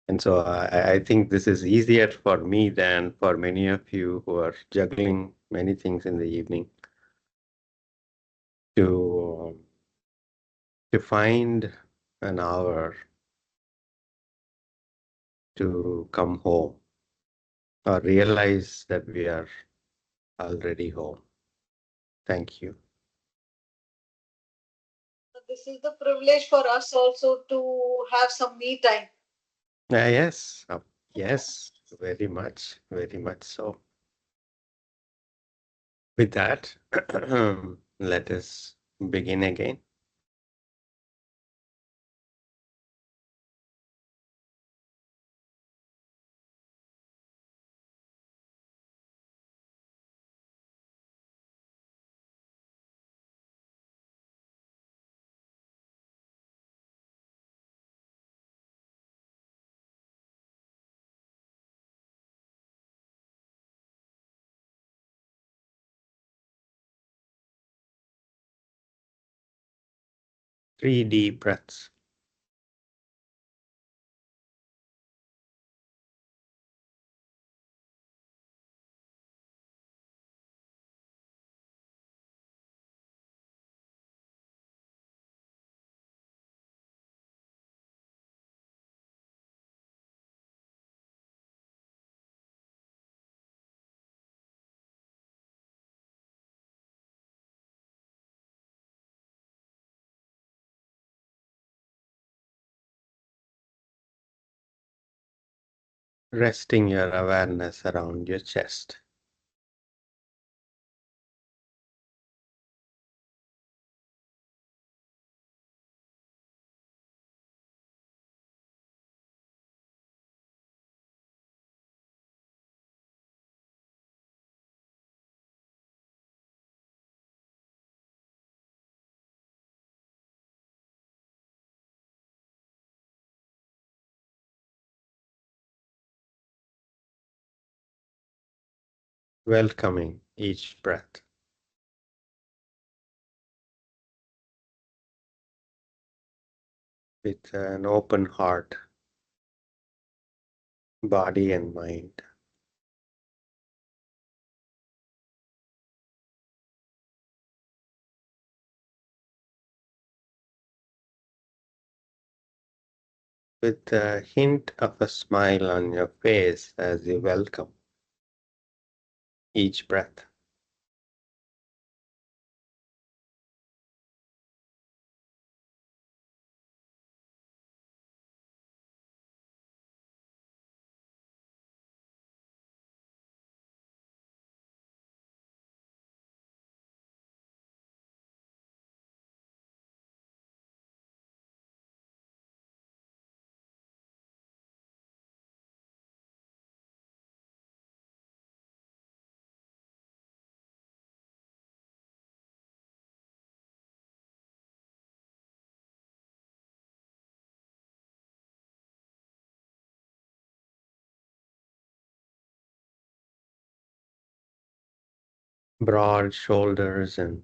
And so I think this is easier for me than for many of you who are juggling many things in the evening to find an hour to come home or realize that we are already home. Thank you. This is the privilege for us also to have some me time. Yes, yes, very much so. With that, let us begin again. Three deep breaths. Resting your awareness around your chest. Welcoming each breath. With an open heart, body and mind. With a hint of a smile on your face as you welcome each breath. Broad shoulders and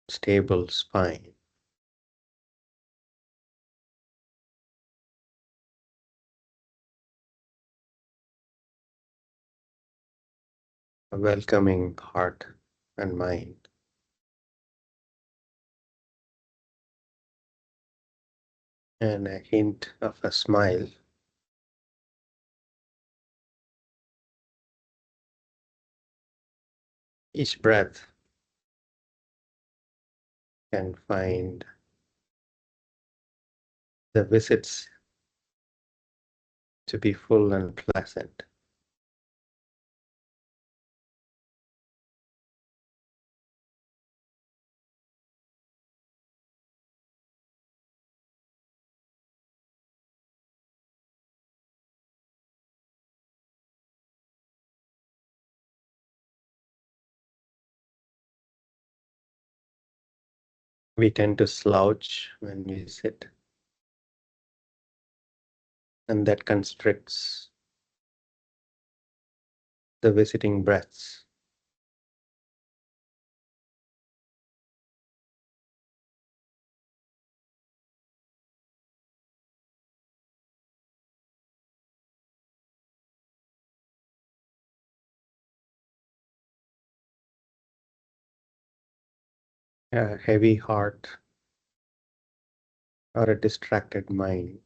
stable spine. A welcoming heart and mind. And a hint of a smile. Each breath can find the visits to be full and pleasant. We tend to slouch when we sit, and that constricts the visiting breaths. a heavy heart or a distracted mind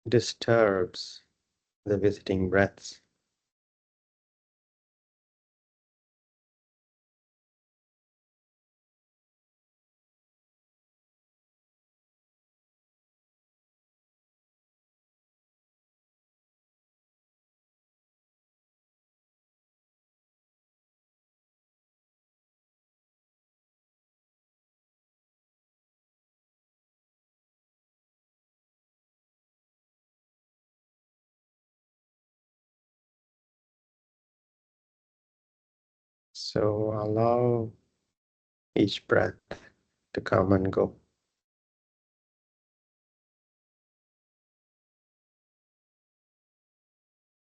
disturbs the visiting breaths. So allow each breath to come and go.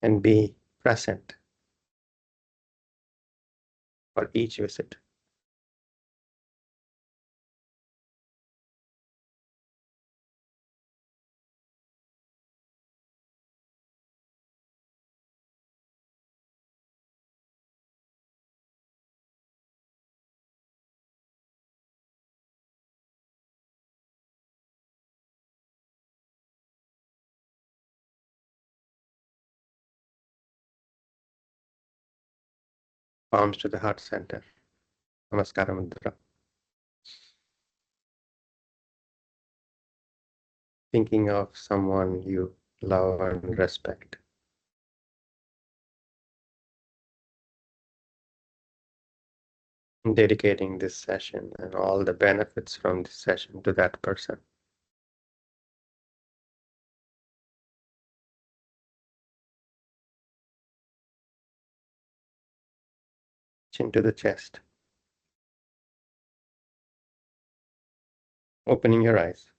And be present for each visit. Palms to the heart center. Namaskara Mudra. Thinking of someone you love and respect. Dedicating this session and all the benefits from this session to that person. Chin to the chest. Opening your eyes.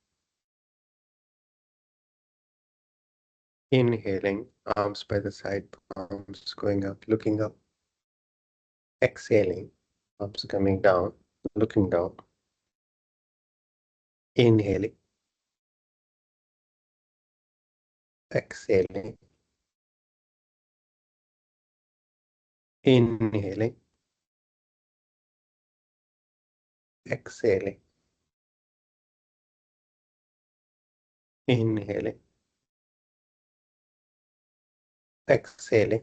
Inhaling, arms by the side, palms going up, looking up. Exhaling, arms coming down, looking down. Inhaling. Exhaling. Inhaling. Exhaling. Inhaling. Exhaling.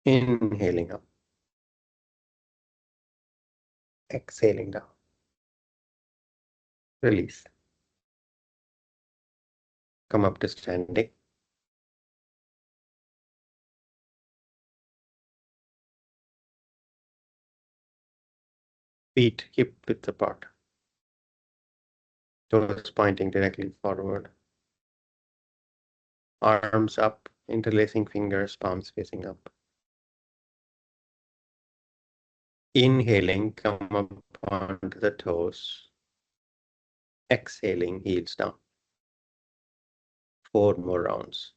Inhaling up. Exhaling down. Release. Come up to standing. Feet hip width apart. Toes pointing directly forward. Arms up, interlacing fingers, palms facing up. Inhaling, come up onto the toes. Exhaling, heels down. 4 more rounds.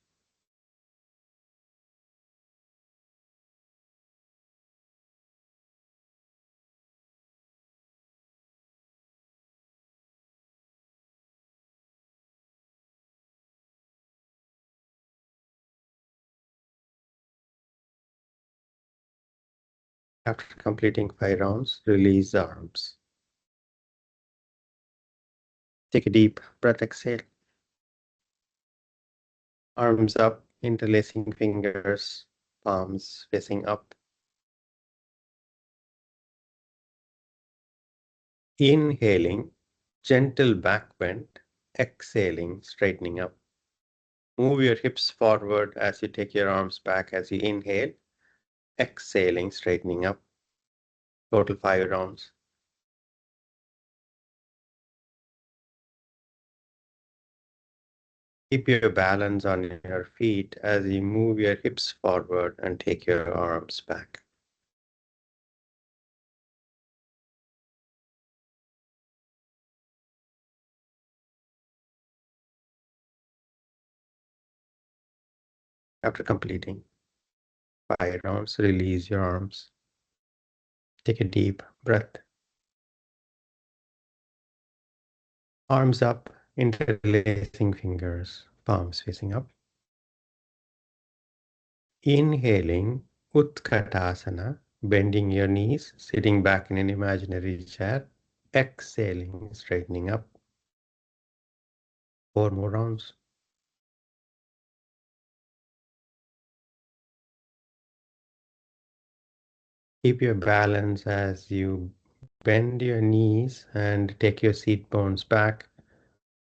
After completing 5 rounds, release the arms. Take a deep breath, exhale. Arms up, interlacing fingers, palms facing up. Inhaling, gentle back bend. Exhaling, straightening up. Move your hips forward as you take your arms back as you inhale. Exhaling, straightening up. Total 5 rounds. Keep your balance on your feet as you move your hips forward and take your arms back. After completing 5 rounds, release your arms. Take a deep breath. Arms up, interlacing fingers, palms facing up. Inhaling, Utkatasana, bending your knees, sitting back in an imaginary chair, exhaling, straightening up. 4 more rounds. Keep your balance as you bend your knees and take your seat bones back.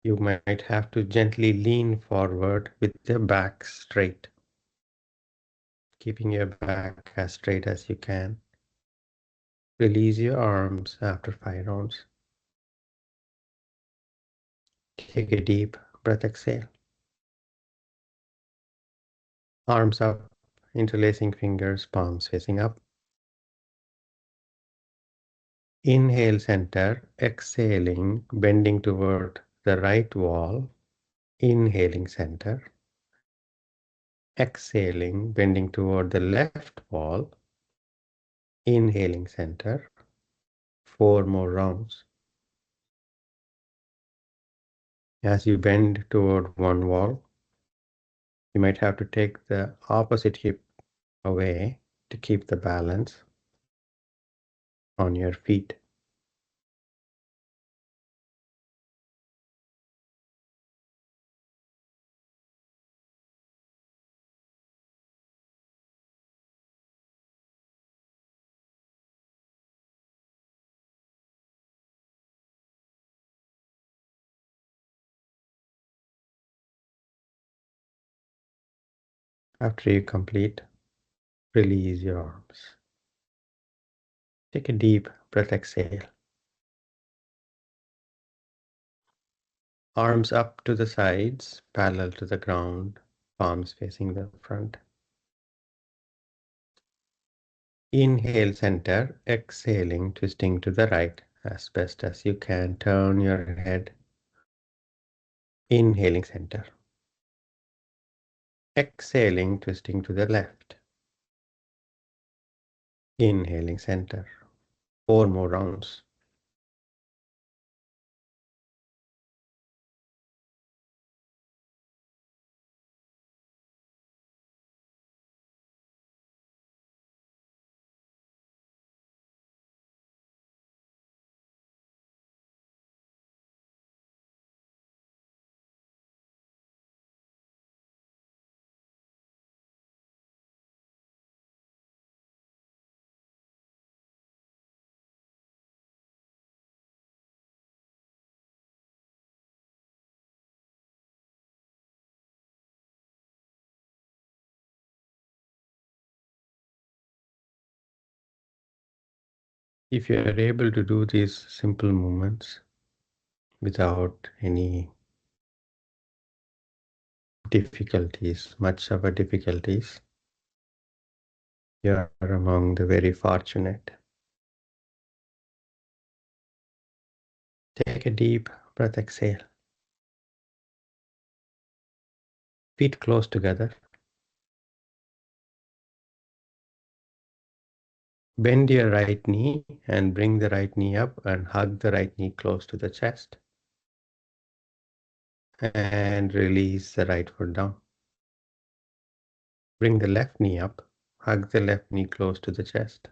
You might have to gently lean forward with your back straight, keeping your back as straight as you can. Release your arms after 5 rounds. Take a deep breath, exhale. Arms up, interlacing fingers, palms facing up. Inhale, center, exhaling, bending toward the right wall. Inhaling, center. Exhaling, bending toward the left wall. Inhaling, center. 4 more rounds. As you bend toward one wall, you might have to take the opposite hip away to keep the balance on your feet. After you complete, release your arms. Take a deep breath, exhale. Arms up to the sides, parallel to the ground, palms facing the front. Inhale, center, exhaling, twisting to the right as best as you can. Turn your head. Inhaling, center. Exhaling, twisting to the left. Inhaling, center. 4 more rounds. If you are able to do these simple movements without any difficulties, much of a difficulties, you are among the very fortunate. Take a deep breath, exhale. Feet close together. Bend your right knee and bring the right knee up and hug the right knee close to the chest. And release the right foot down. Bring the left knee up, hug the left knee close to the chest.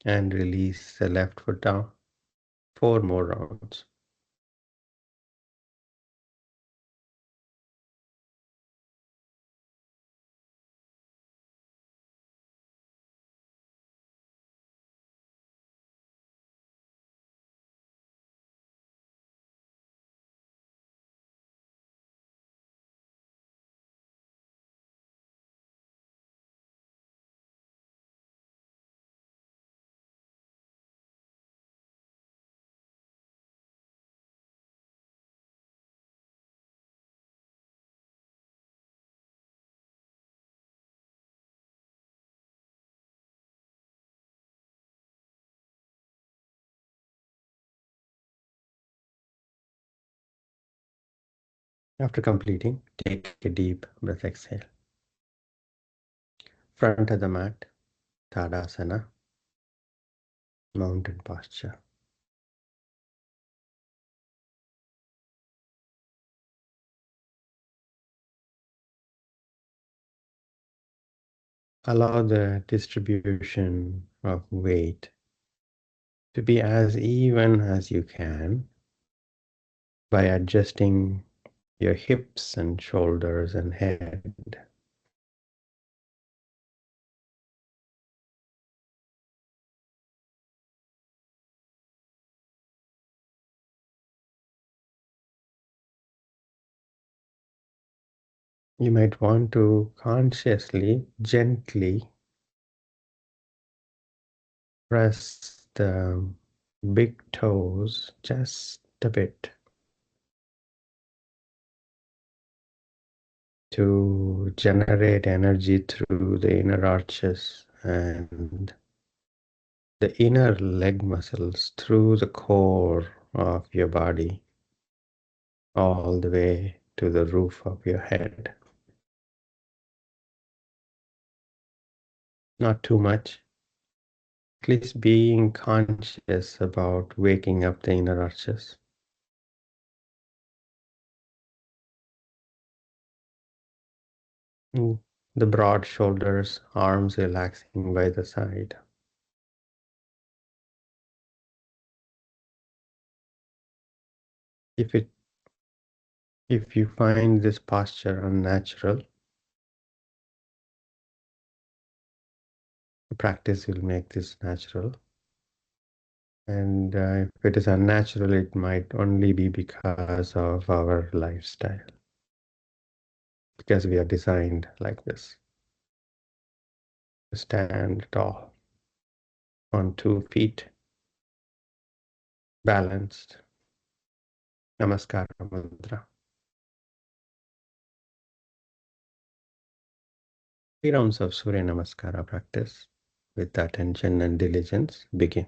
And release the left foot down. 4 more rounds. After completing, take a deep breath, exhale. Front of the mat, Tadasana, mountain posture. Allow the distribution of weight to be as even as you can by adjusting your hips and shoulders and head. You might want to consciously, gently press the big toes just a bit to generate energy through the inner arches and the inner leg muscles through the core of your body all the way to the roof of your head. Not too much, at least being conscious about waking up the inner arches. Mm, the broad shoulders, arms relaxing by the side. If it if you find this posture unnatural, the practice will make this natural. And if it is unnatural, it might only be because of our lifestyle, because we are designed like this. Stand tall on 2 feet, balanced. Namaskara mudra. 3 rounds of Surya Namaskara practice with attention and diligence begin.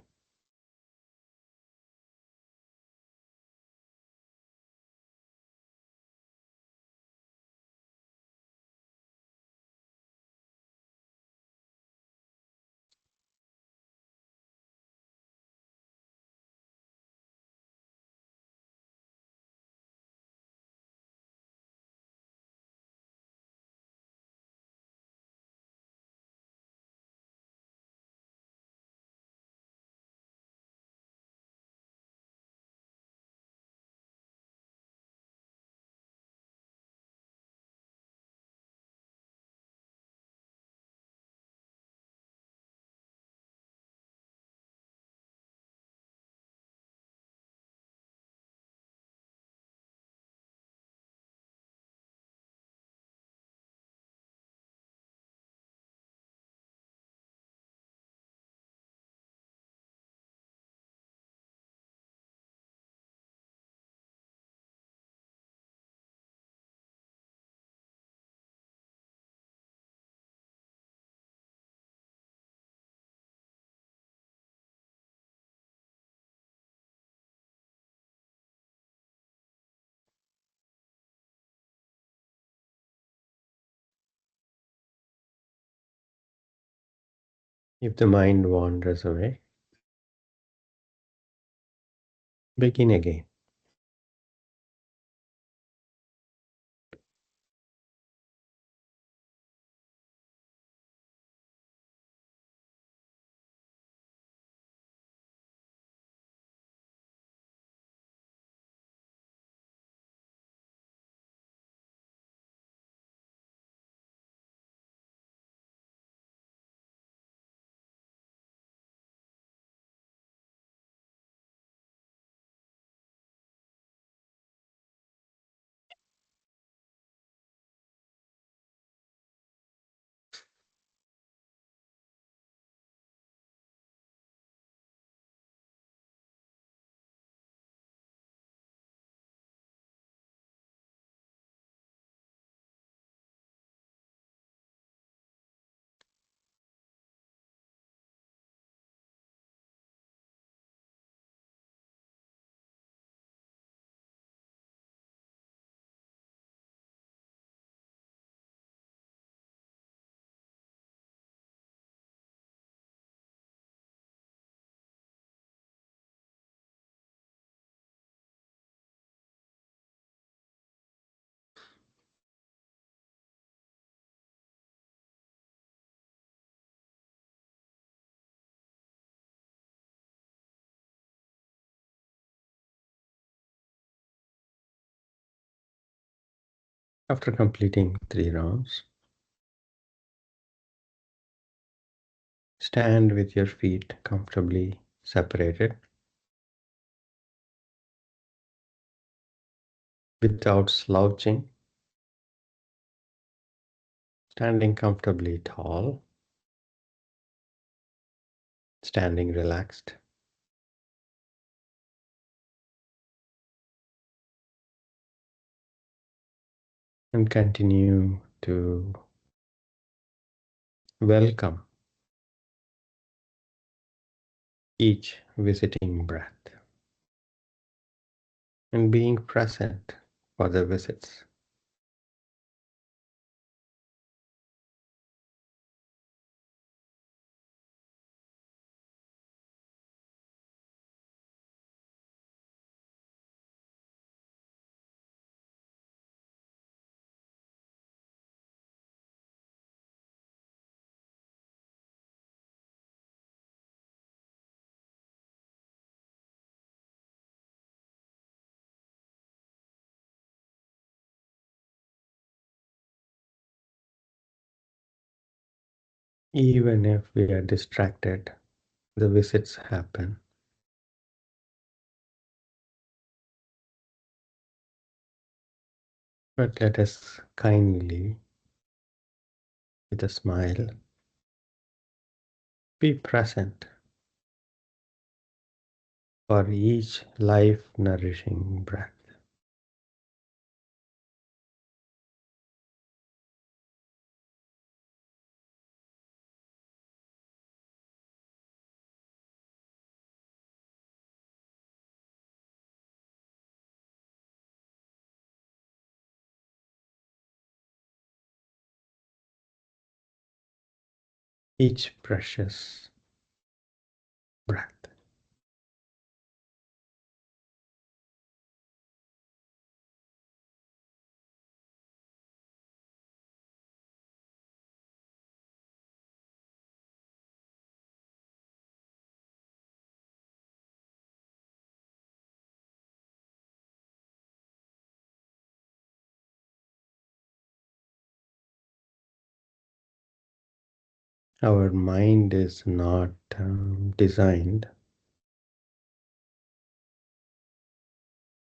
If the mind wanders away, begin again. After completing 3 rounds, stand with your feet comfortably separated without slouching, standing comfortably tall, standing relaxed. And continue to welcome each visiting breath and being present for the visits. Even if we are distracted, the visits happen. But let us kindly, with a smile, be present for each life-nourishing breath. Each precious breath. Our mind is not designed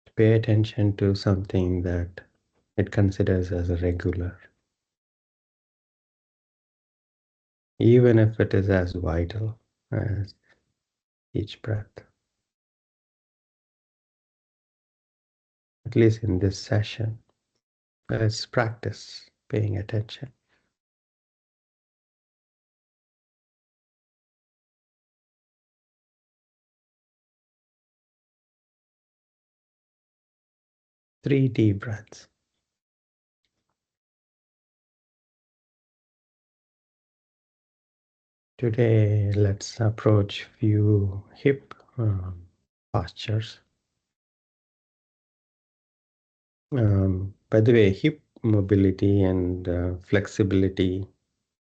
to pay attention to something that it considers as regular, even if it is as vital as each breath. At least in this session, let's practice paying attention. Three deep breaths. Today, let's approach few hip postures. By the way, hip mobility and flexibility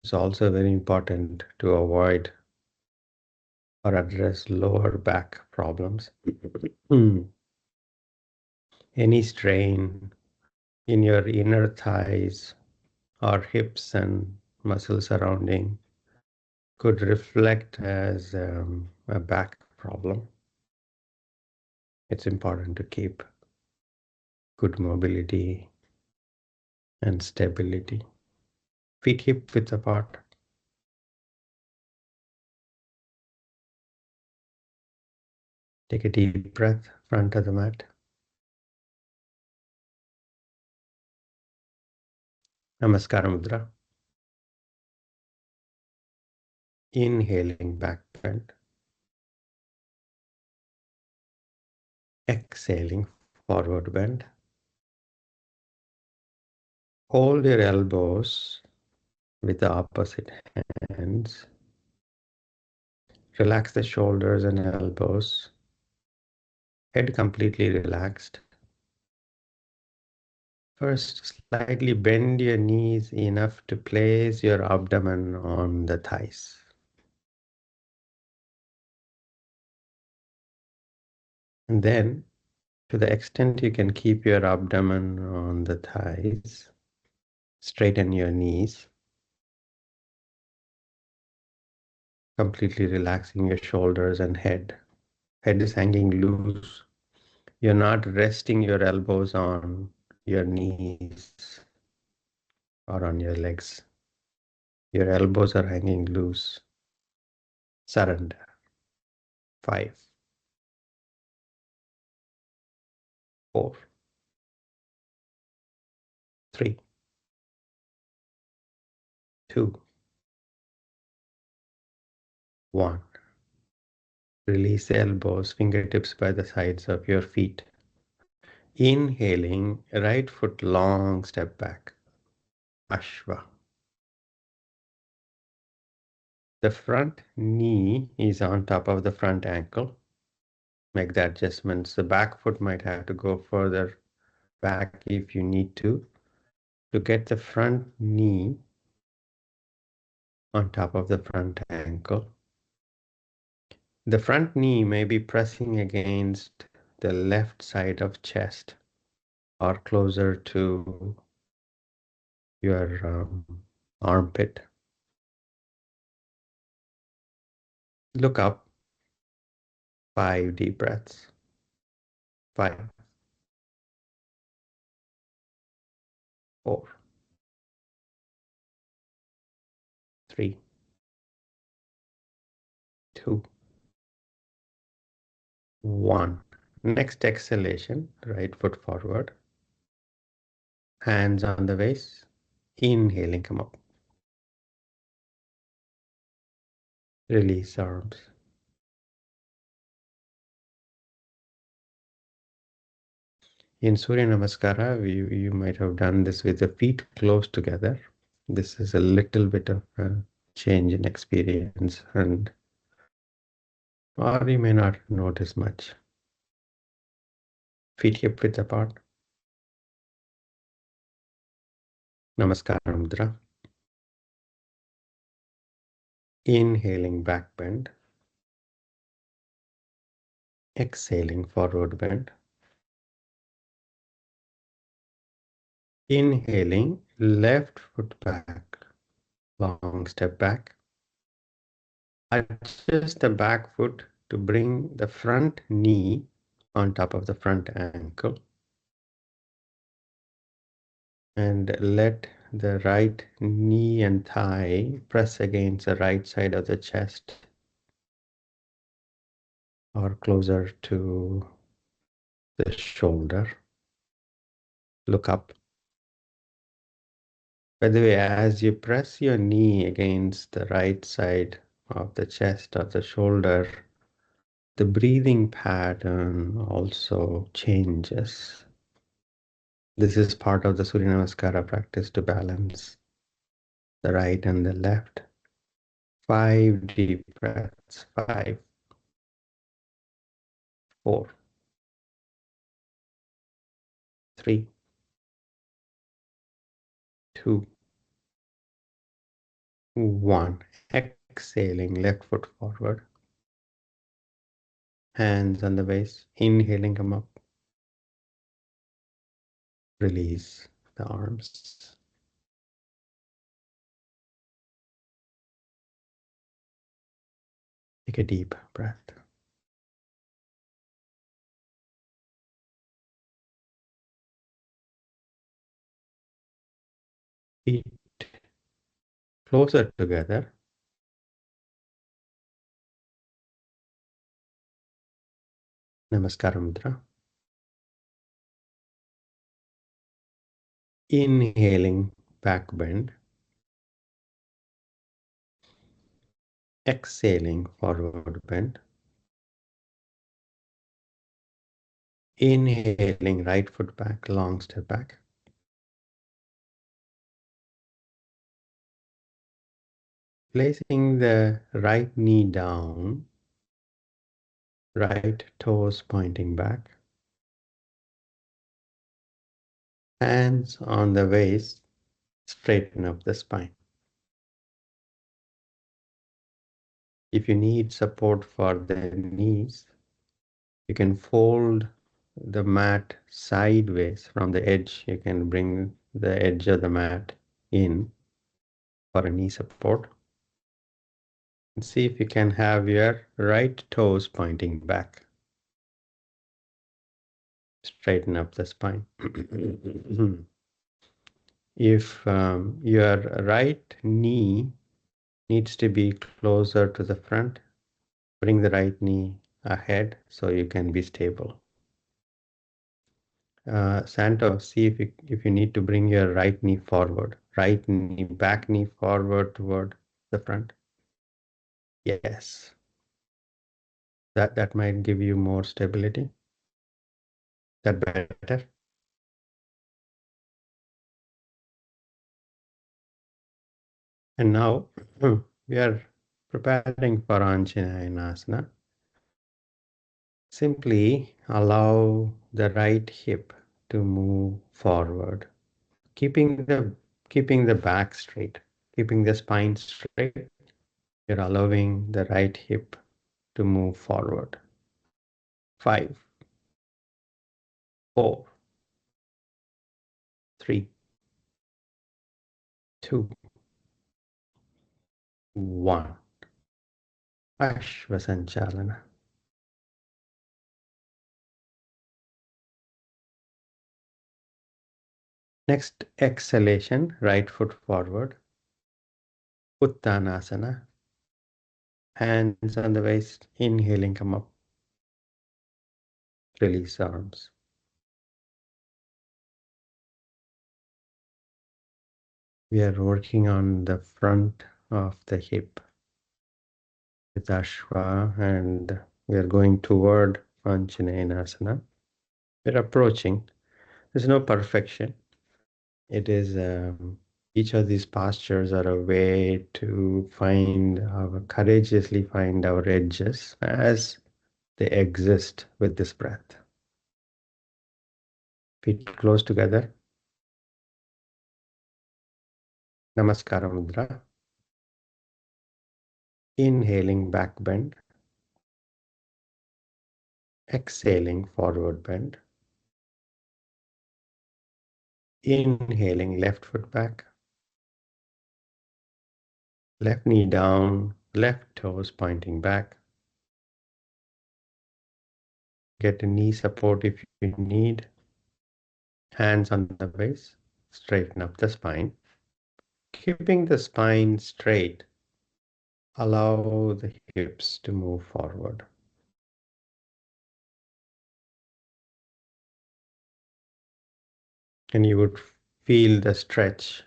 is also very important to avoid or address lower back problems. Any strain in your inner thighs or hips and muscles surrounding could reflect as a back problem. It's important to keep good mobility and stability. Feet hip width apart. Take a deep breath, front of the mat. Namaskara Mudra. Inhaling back bend. Exhaling forward bend. Hold your elbows with the opposite hands. Relax the shoulders and elbows. Head completely relaxed. First, slightly bend your knees enough to place your abdomen on the thighs. And then, to the extent you can keep your abdomen on the thighs, Straighten your knees, completely relaxing your shoulders and head. Head is hanging loose. You're not resting your elbows on your knees or on your legs. Your elbows are hanging loose. Surrender. 5, 4, 3, 2, 1. Release the elbows, fingertips by the sides of your feet. Inhaling, right foot long step back. Ashva. The front knee is on top of the front ankle. Make the adjustments. The back foot might have to go further back if you need to get the front knee on top of the front ankle. The front knee may be pressing against the left side of chest or closer to your armpit. Look up. 5 deep breaths. 5, 4, 3, 2, 1. Next exhalation, right foot forward. Hands on the waist. Inhaling, come up. Release arms. In Surya Namaskara, you might have done this with the feet close together. This is a little bit of a change in experience, and or you may not notice much. Feet hip width apart. Namaskar Mudra. Inhaling back bend. Exhaling forward bend. Inhaling left foot back. Long step back. Adjust the back foot to bring the front knee on top of the front ankle. And let the right knee and thigh press against the right side of the chest or closer to the shoulder. Look up. By the way, as you press your knee against the right side of the chest or the shoulder, the breathing pattern also changes. This is part of the Surya Namaskara practice to balance the right and the left. 5 deep breaths. 5, 4, 3, 2, 1. Exhaling, left foot forward. Hands on the waist. Inhaling, come up. Release the arms. Take a deep breath. Feet closer together. Namaskar Mudra. Inhaling, back bend. Exhaling, forward bend. Inhaling, right foot back, long step back. Placing the right knee down, right toes pointing back. Hands on the waist, straighten up the spine. If you need support for the knees, you can fold the mat sideways from the edge. You can bring the edge of the mat in for a knee support. And see if you can have your right toes pointing back. Straighten up the spine. If your right knee needs to be closer to the front, bring the right knee ahead so you can be stable. Santo, see if you need to bring your right knee forward. Right knee, back knee forward toward the front. Yes. That might give you more stability. That better? And now we are preparing for Anjeneyanasana. Simply allow the right hip to move forward, keeping the back straight, keeping the spine straight. You're allowing the right hip to move forward. 5, 4, 3, 2, 1. Ashvasanchalana. Next exhalation, right foot forward. Uttanasana. Hands on the waist. Inhaling, come up. Release arms. We are working on the front of the hip with Ashwa, and we are going toward Anjeneyanasana. We're approaching. There's no perfection. It is each of these postures are a way to courageously find our edges as they exist with this breath. Feet close together. Namaskara Mudra. Inhaling, back bend. Exhaling, forward bend. Inhaling, left foot back. Left knee down, left toes pointing back. Get a knee support if you need. Hands on the waist. Straighten up the spine. Keeping the spine straight, allow the hips to move forward. And you would feel the stretch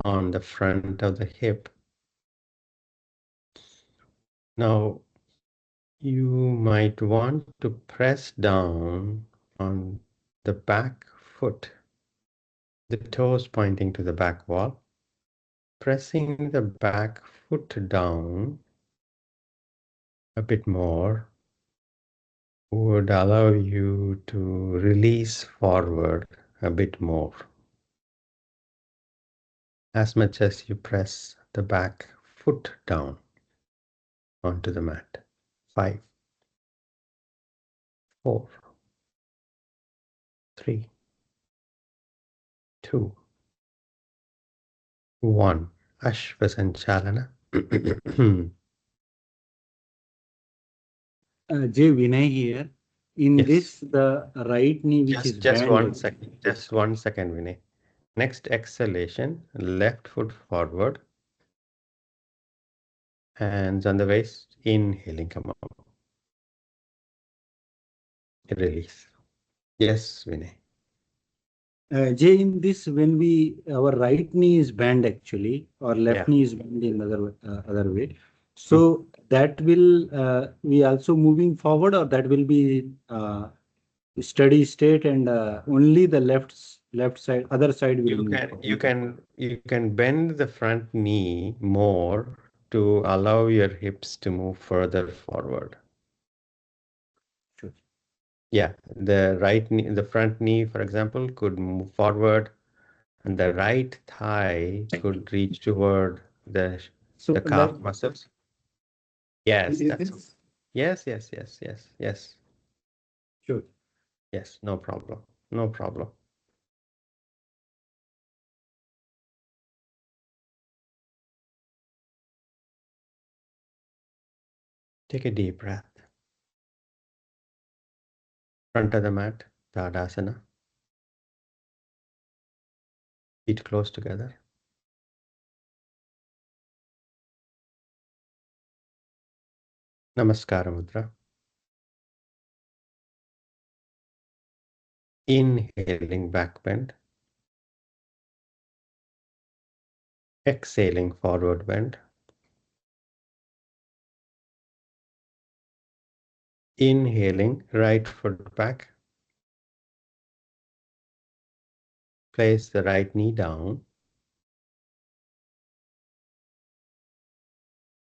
on the front of the hip. Now, you might want to press down on the back foot, the toes pointing to the back wall. Pressing the back foot down a bit more would allow you to release forward a bit more. As much as you press the back foot down onto the mat. 5, 4, 3, 2, 1. Ashvasanchalana. Jay Vinay here. In Yes. this, the right knee which is Just bent. 1 second. Just 1 second, Vinay. Next exhalation, left foot forward. Hands on the waist. Inhaling, come up. Release. Yes, Vinay. Jay, in this, when our right knee is bent actually, or left Yeah. knee is bent in other way. So that will be also moving forward, or that will be steady state, and only the left side, other side will move forward. You can bend the front knee more to allow your hips to move further forward. Sure. Yeah, the right knee, the front knee, for example, could move forward, and the right thigh could reach toward the calf muscles. Yes, yes, yes, yes, yes, yes. Sure. Yes, no problem. No problem. Take a deep breath. Front of the mat, Tadasana. Feet close together. Namaskara Mudra. Inhaling back bend. Exhaling forward bend. Inhaling right foot back. Place the right knee down.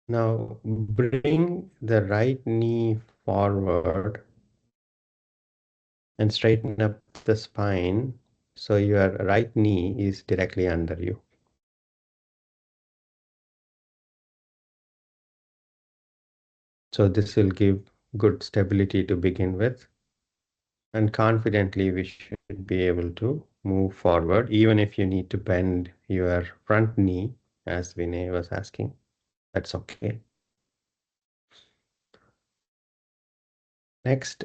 Now bring the right knee forward and straighten up the spine so your right knee is directly under you. So this will give good stability to begin with, and confidently we should be able to move forward even if you need to bend your front knee as Vinay was asking. That's okay. Next,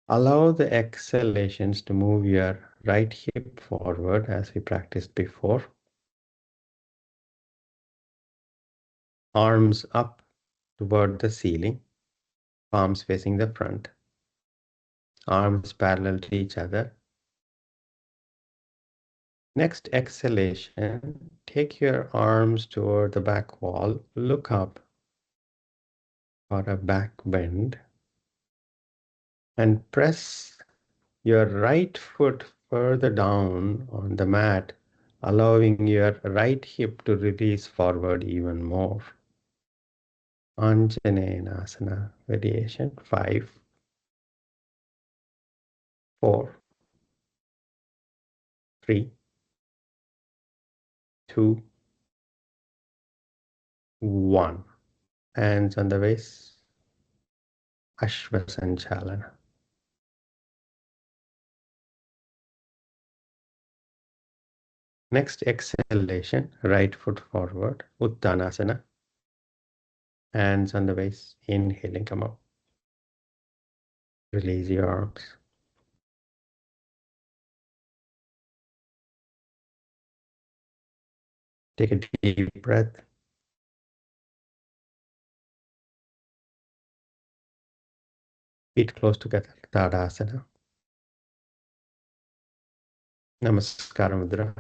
allow the exhalations to move your right hip forward as we practiced before. Arms up toward the ceiling, palms facing the front, arms parallel to each other. Next exhalation, take your arms toward the back wall, look up for a back bend, and press your right foot further down on the mat, allowing your right hip to release forward even more. Anjeneyanasana variation 5, 4, 3, 2, 1. Hands on the waist, Ashvasanchalana. Next exhalation, right foot forward, Uttanasana. Hands on the waist, inhaling, come up. Release your arms. Take a deep breath. Feet close together, Tadasana. Namaskara Mudra.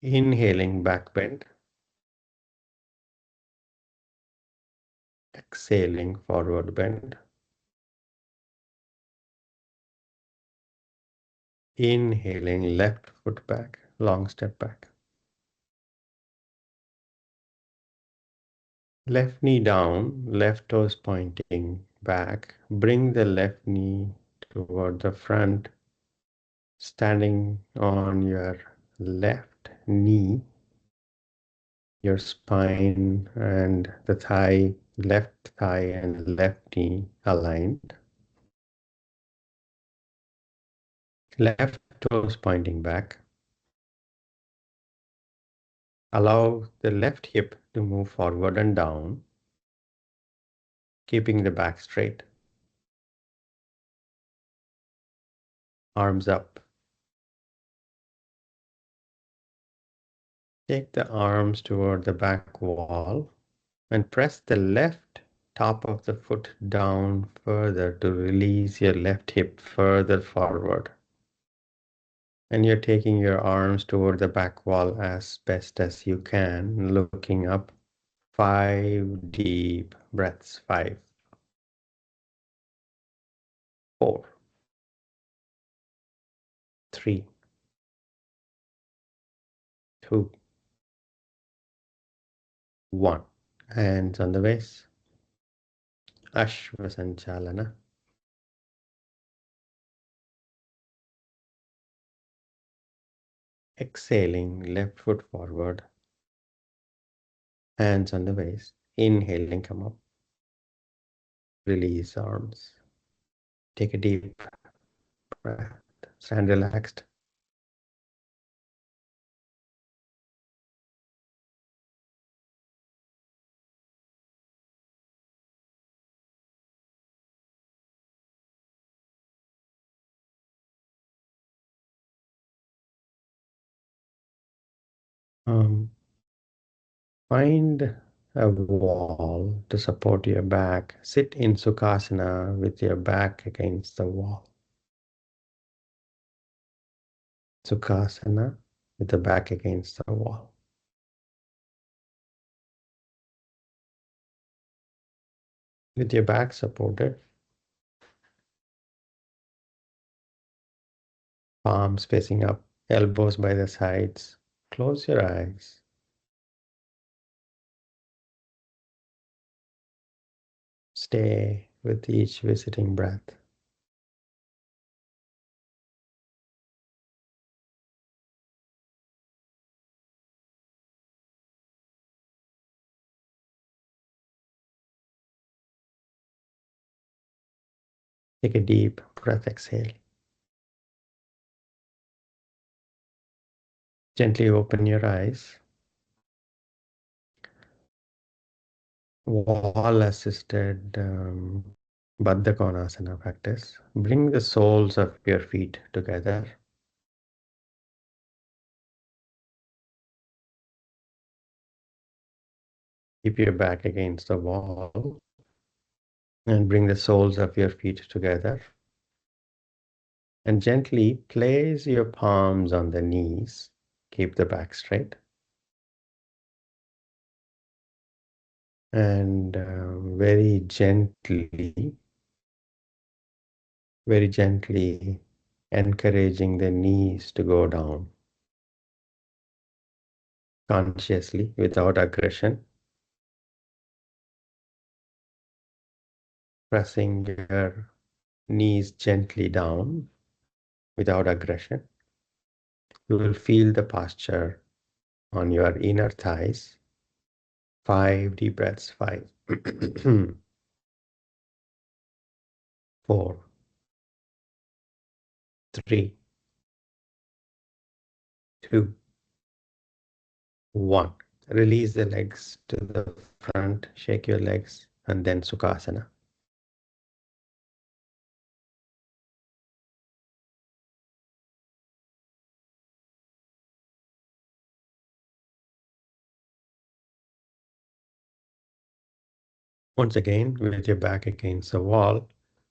Inhaling back bend. Exhaling forward bend. Inhaling left foot back, long step back. Left knee down, left toes pointing back. Bring the left knee toward the front, standing on your left knee, your spine and the thigh, left thigh and left knee aligned. Left toes pointing back. Allow the left hip to move forward and down, keeping the back straight. Arms up. Take the arms toward the back wall and press the left top of the foot down further to release your left hip further forward. And you're taking your arms toward the back wall as best as you can, looking up. 5 deep breaths. 5, 4, 3, 2, 1. Hands on the waist. Ashvasanchalana. Exhaling, left foot forward. Hands on the waist. Inhaling, come up. Release arms. Take a deep breath. Stand relaxed. Find a wall to support your back. Sit in Sukhasana with your back against the wall. Sukhasana with the back against the wall. With your back supported, palms facing up, elbows by the sides. Close your eyes. Stay with each visiting breath. Take a deep breath, exhale. Gently open your eyes. Wall-assisted Badhhakonsana practice. Bring the soles of your feet together. Keep your back against the wall and bring the soles of your feet together. And gently place your palms on the knees. Keep the back straight. And very gently encouraging the knees to go down. Consciously, without aggression. Pressing your knees gently down without aggression. You will feel the posture on your inner thighs. 5 deep breaths. 5, 4, 3, 2, 1. Release the legs to the front. Shake your legs and then Sukhasana. Once again, with your back against the wall,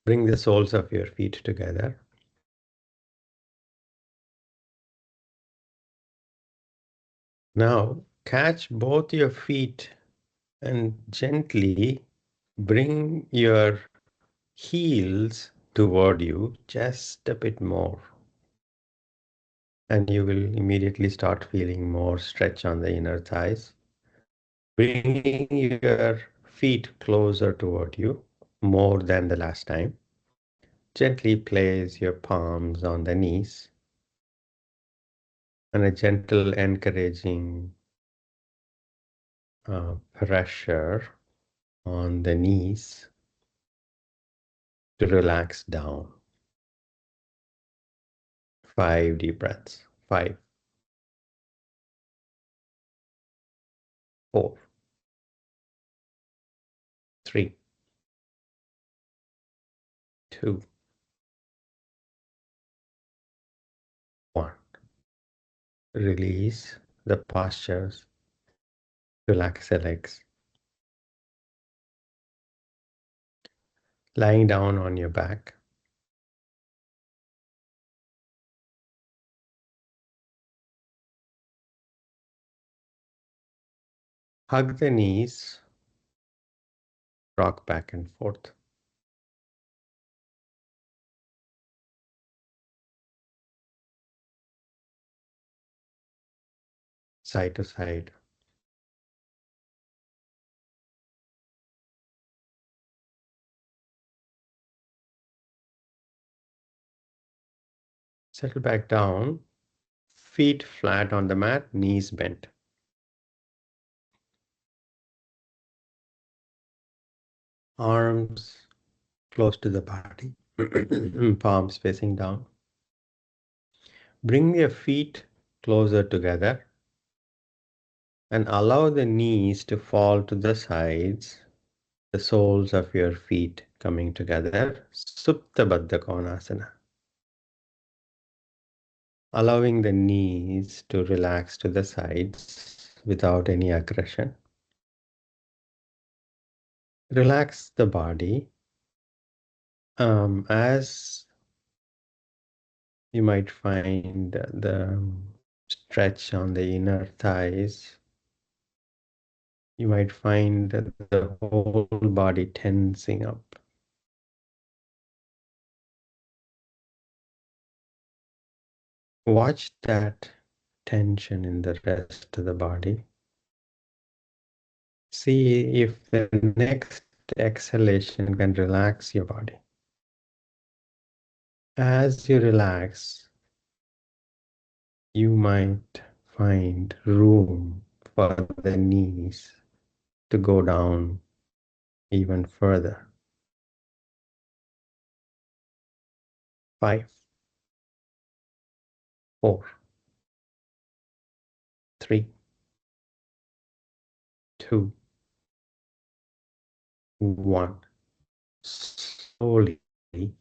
bring the soles of your feet together. Now, catch both your feet and gently bring your heels toward you just a bit more. And you will immediately start feeling more stretch on the inner thighs. Bringing your feet closer toward you more than the last time. Gently place your palms on the knees and a gentle encouraging pressure on the knees to relax down. 5 deep breaths. 5, 4, 3, 2, 1. Release the postures. Relax the legs. Lying down on your back. Hug the knees. Rock back and forth. Side to side. Settle back down. Feet flat on the mat, knees bent. Arms close to the body. Palms facing down. Bring your feet closer together and allow the knees to fall to the sides, the soles of your feet coming together. Supta Baddhakonsana. allowing the knees to relax to the sides without any aggression. Relax the body as you might find the stretch on the inner thighs. You might find the whole body tensing up. Watch that tension in the rest of the body. See if the next exhalation can relax your body. As you relax, you might find room for the knees to go down even further. 5, 4, 3, 2, 1.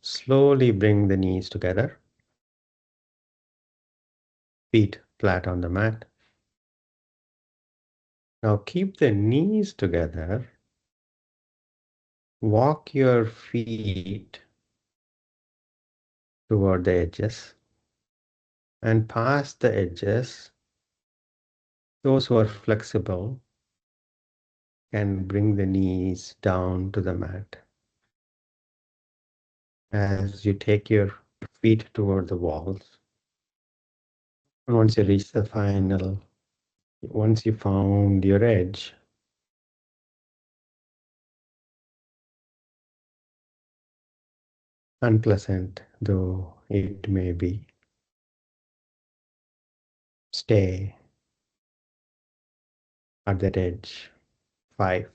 Slowly bring the knees together. Feet flat on the mat. Now keep the knees together. Walk your feet toward the edges and past the edges. Those who are flexible can bring the knees down to the mat. As you take your feet toward the walls, once you reach the final, once you found your edge, unpleasant though it may be, stay at that edge. 5,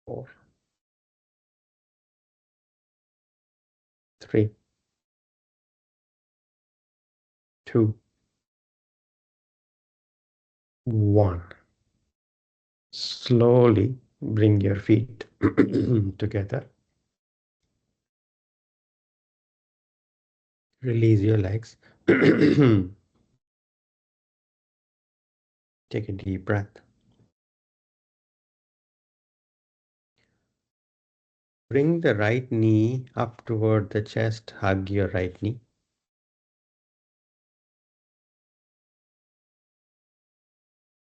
4, 3, 2, 1. Slowly bring your feet together. Release your legs. Take a deep breath. Bring the right knee up toward the chest. Hug your right knee.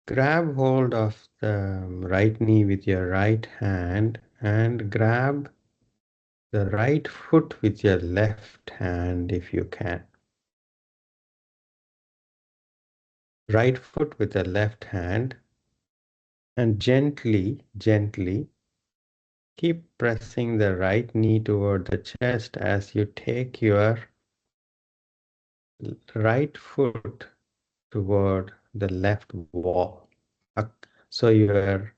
Grab hold of the right knee with your right hand and grab the right foot with your left hand if you can. Right foot with the left hand and gently keep pressing the right knee toward the chest as you take your right foot toward the left wall. So your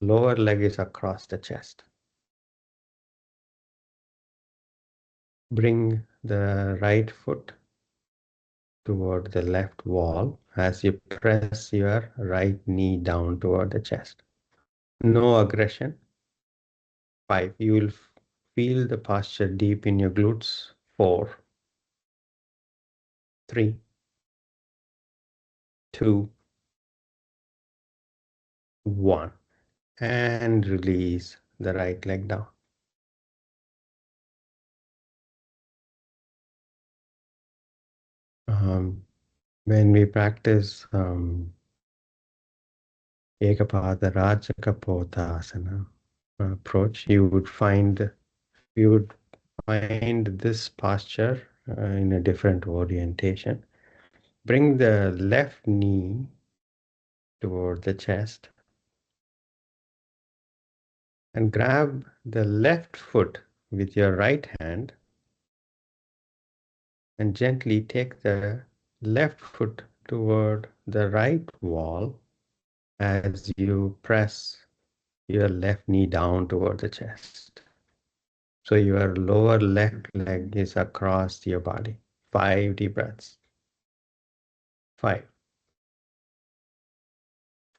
lower leg is across the chest. Bring the right foot toward the left wall as you press your right knee down toward the chest. No aggression. 5. You will feel the posture deep in your glutes. 4, 3, 2, 1. And release the right leg down. When we practice EkaPada Kapodasana approach, you would find this posture in a different orientation. Bring the left knee toward the chest and grab the left foot with your right hand and gently take the left foot toward the right wall as you press your left knee down toward the chest. So your lower left leg is across your body. 5 deep breaths. 5,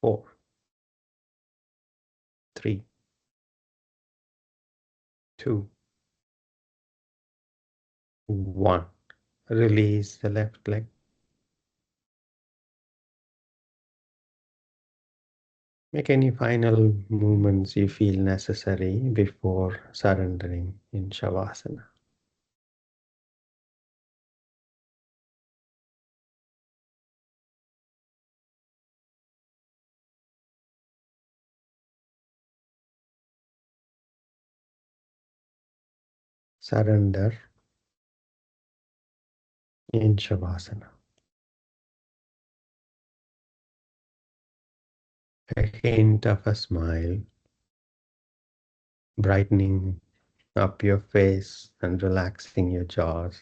4, 3, 2, 1. Release the left leg. Make any final movements you feel necessary before surrendering in Shavasana. Surrender in Shavasana. A hint of a smile, brightening up your face and relaxing your jaws.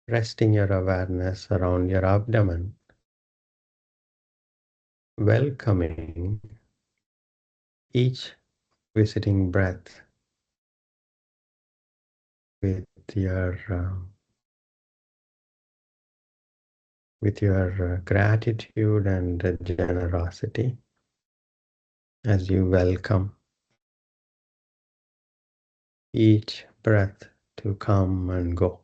Resting your awareness around your abdomen, welcoming each visiting breath with your gratitude and generosity as you welcome each breath to come and go.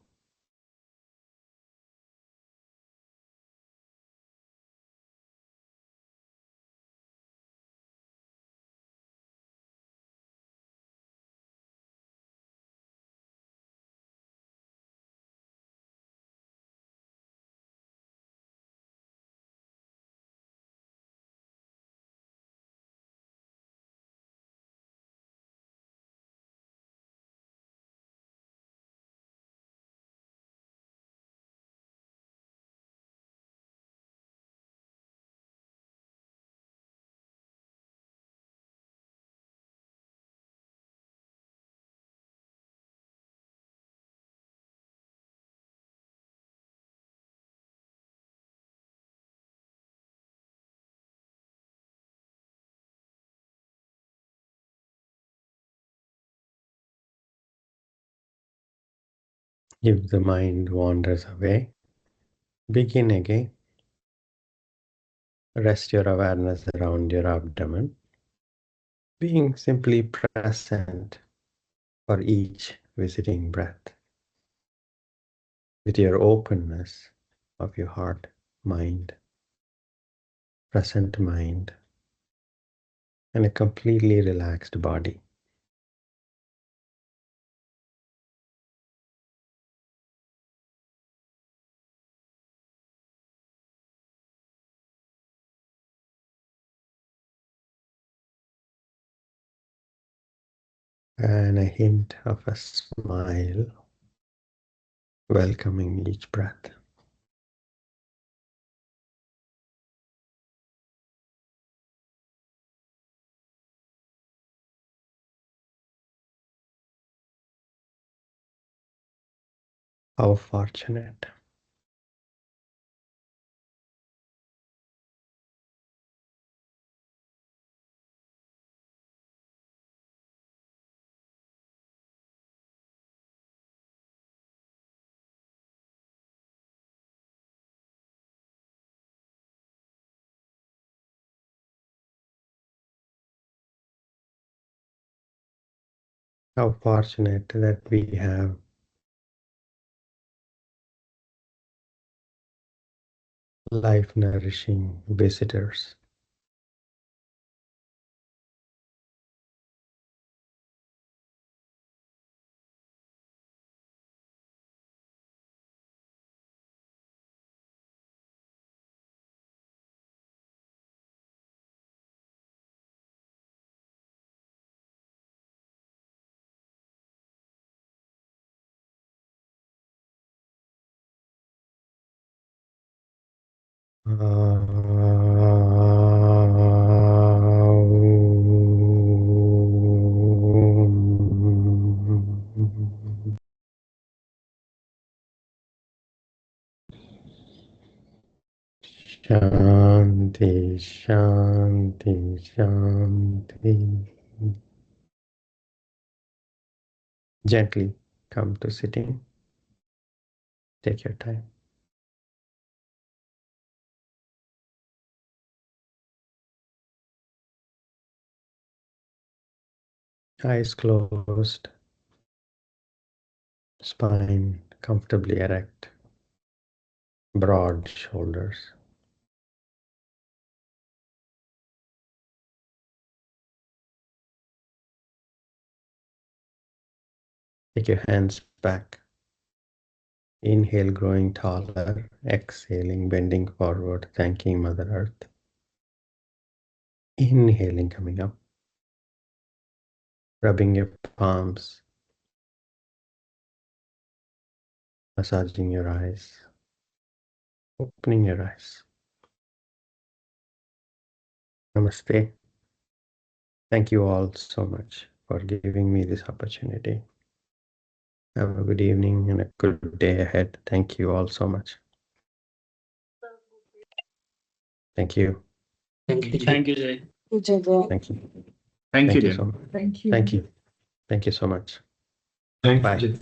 If the mind wanders away, begin again. Rest your awareness around your abdomen, being simply present for each visiting breath with your openness of your heart, mind, present mind, and a completely relaxed body. And a hint of a smile, welcoming each breath. How fortunate. How fortunate that we have life-nourishing visitors. Shanti, Shanti, Shanti. Gently come to sitting. Take your time. Eyes closed. Spine comfortably erect. Broad shoulders. Take your hands back. Inhale, growing taller. Exhaling, bending forward, thanking Mother Earth. Inhaling, coming up. Rubbing your palms. Massaging your eyes. Opening your eyes. Namaste. Thank you all so much for giving me this opportunity. Have a good evening and a good day ahead. Thank you all so much. Thank you. Thank you, Jay. Thank you. Thank you, Thank you Jay. so much. Thank you. Thank you. Thank you so much. Thank Bye. you, Jay.